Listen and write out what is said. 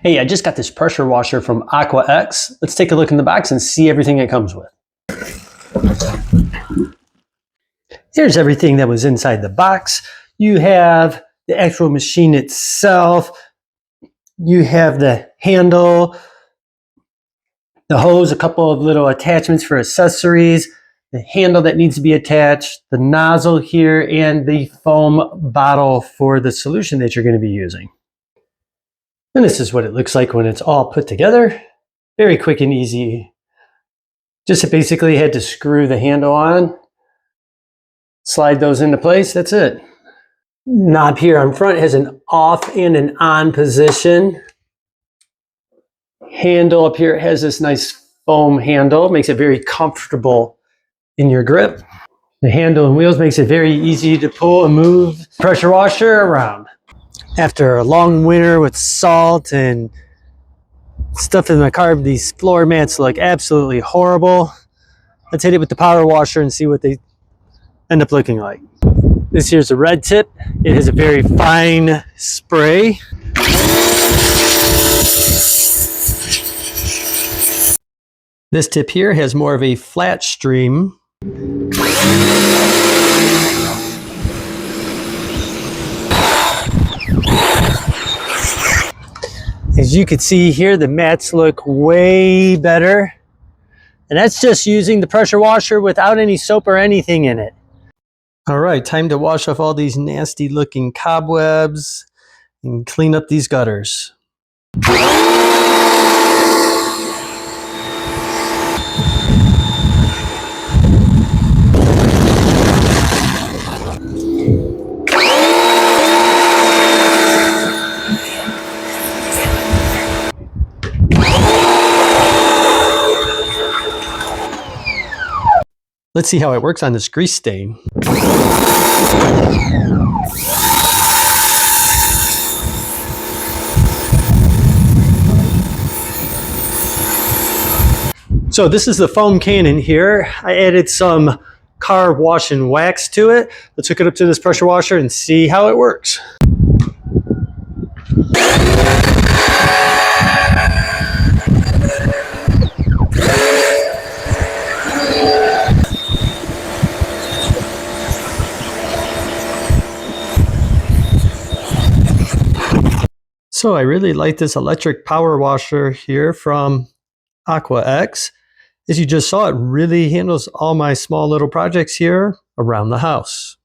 Hey, I just got this pressure washer from AcquaX. Let's take a look in the box and see everything it comes with. Here's everything that was inside the box. You have the actual machine itself. You have the handle, the hose, a couple of little attachments for accessories, the handle that needs to be attached, the nozzle here, and the foam bottle for the solution that you're going to be using. And this is what it looks like when it's all put together. Very quick and easy. Just basically had to screw the handle on, slide those into place, that's it. Knob here on front has an off and an on position. Handle up here has this nice foam handle, makes it very comfortable in your grip. The handle and wheels makes it very easy to pull and move pressure washer around. After a long winter with salt and stuff in my car, these floor mats look absolutely horrible. Let's hit it with the power washer and see what they end up looking like. This here's the red tip. It has a very fine spray. This tip here has more of a flat stream. As you can see here, the mats look way better. And that's just using the pressure washer without any soap or anything in it. All right, time to wash off all these nasty looking cobwebs and clean up these gutters. Let's see how it works on this grease stain. So this is the foam cannon here. I added some car wash and wax to it. Let's hook it up to this pressure washer and see how it works. So I really like this electric power washer here from AcquaX. As you just saw, it really handles all my small little projects here around the house.